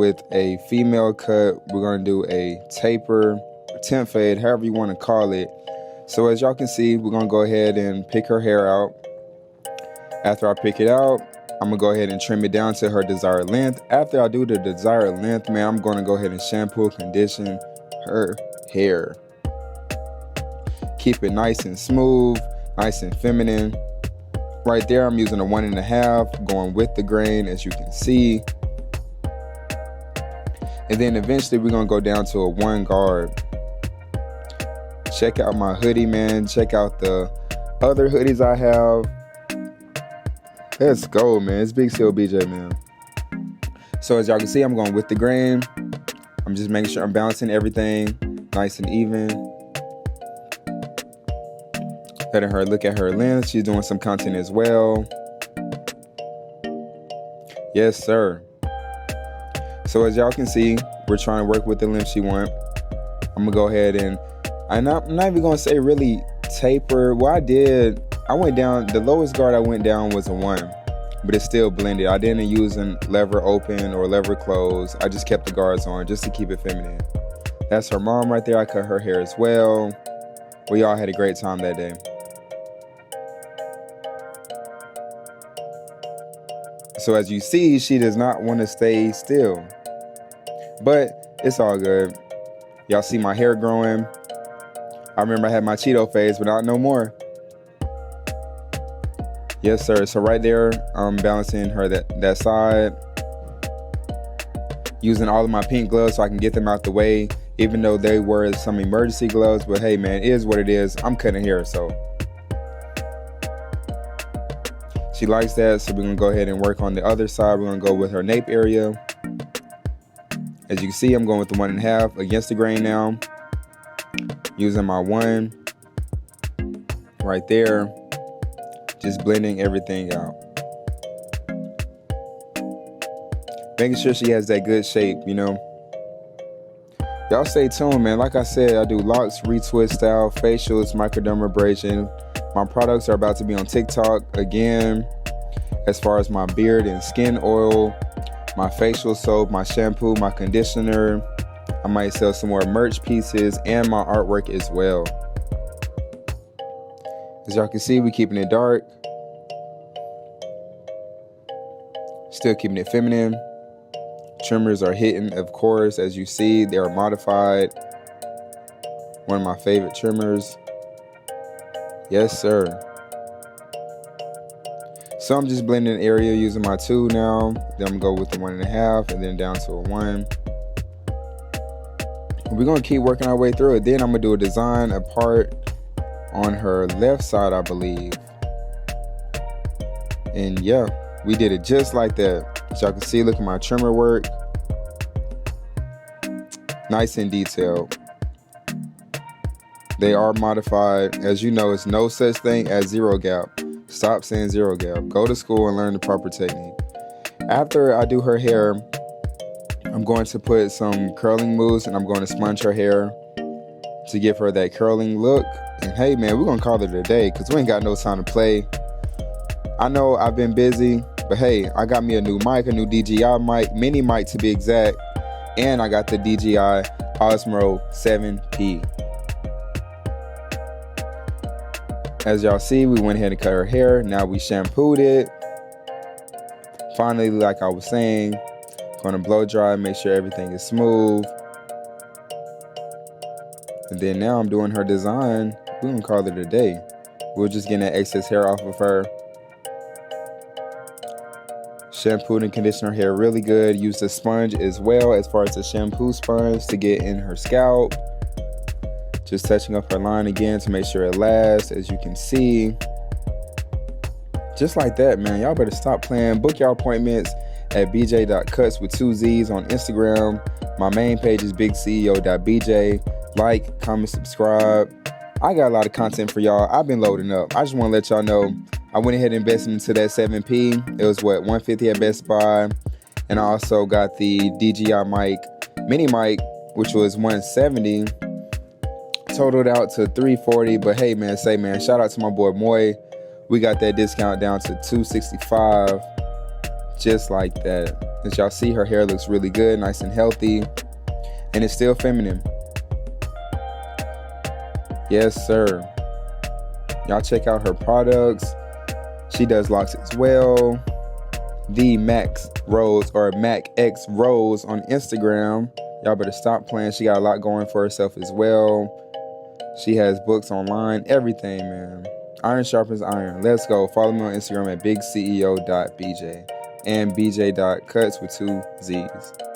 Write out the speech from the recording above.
with a female cut. We're going to do a taper, temp fade, however you want to call it. So as y'all can see, we're going to go ahead and pick her hair out. After I pick it out, I'm going to go ahead and trim it down to her desired length. After I do the desired length, man, I'm going to go ahead and shampoo, condition her hair. Keep it nice and smooth, nice and feminine. Right there, I'm using a 1.5, going with the grain, as you can see. And then eventually we're gonna go down to a 1 guard. Check out my hoodie, man. Check out the other hoodies I have. Let's go, man. It's Big Seal BJ, man. So as y'all can see, I'm going with the grain. I'm just making sure I'm balancing everything nice and even. Letting her look at her lens. She's doing some content as well. Yes, sir. So as y'all can see, we're trying to work with the length she wants. I'm gonna go ahead and I'm not even gonna say really taper. What I went down, the lowest guard I went down was a 1, but it's still blended. I didn't use a lever open or lever close. I just kept the guards on just to keep it feminine. That's her mom right there. I cut her hair as well. We all had a great time that day. So as you see, she does not want to stay still, but it's all good. Y'all see my hair growing. I remember I had my Cheeto phase, but not no more. Yes, sir. So right there, I'm balancing her that side. Using all of my pink gloves so I can get them out the way, even though they were some emergency gloves. But hey, man, it is what it is. I'm cutting hair, so. She likes that, so we're gonna go ahead and work on the other side. We're gonna go with her nape area. As you can see, I'm going with the 1.5 against the grain now. Using my 1 right there. Just blending everything out. Making sure she has that good shape, you know. Y'all stay tuned, man. Like I said, I do locks, retwist style, facials, microdermabrasion. My products are about to be on TikTok again. As far as my beard and skin oil, my facial soap, my shampoo, my conditioner. I might sell some more merch pieces and my artwork as well. As y'all can see, we keeping it dark. Still keeping it feminine. Trimmers are hitting, of course. As you see, they are modified. One of my favorite trimmers. Yes, sir. So I'm just blending the area using my 2 now. Then I'm gonna go with the 1.5 and then down to a 1. We're gonna keep working our way through it. Then I'm gonna do a design, a part on her left side, I believe. And yeah, we did it just like that. As y'all can see, look at my trimmer work. Nice and detailed. They are modified. As you know, it's no such thing as zero gap. Stop saying zero gap. Go to school and learn the proper technique. After I do her hair, I'm going to put some curling mousse and I'm going to sponge her hair to give her that curling look. And hey, man, we're going to call it a day because we ain't got no time to play. I know I've been busy, but hey, I got me a new mic, a new DJI mic, mini mic to be exact. And I got the DJI Osmo 7P. As y'all see, we went ahead and cut her hair. Now we shampooed it. Finally, like I was saying, gonna blow dry, make sure everything is smooth. And then now I'm doing her design. We're gonna call it a day. We're just getting that excess hair off of her. Shampooed and conditioned her hair really good. Used a sponge as well, as far as the shampoo sponge to get in her scalp. Just touching up her line again to make sure it lasts, as you can see. Just like that, man. Y'all better stop playing. Book your appointments at bj.cuts with 2 Z's on Instagram. My main page is bigceo.bj. Like, comment, subscribe. I got a lot of content for y'all. I've been loading up. I just want to let y'all know I went ahead and invested into that 7P. It was what, $150 at Best Buy. And I also got the DJI mic, mini mic, which was $170. Totaled out to $340. But hey, man, shout out to my boy Moy. We got that discount down to $265. Just like that. As y'all see, her hair looks really good, nice and healthy, and it's still feminine. Yes, sir. Y'all check out her products. She does locks as well. The Max Rose, or Mac X Rose on Instagram. Y'all better stop playing. She got a lot going for herself as well. She has books online, everything, man. Iron sharpens iron. Let's go. Follow me on Instagram at bigceo.bj and bj.cuts with 2 Z's.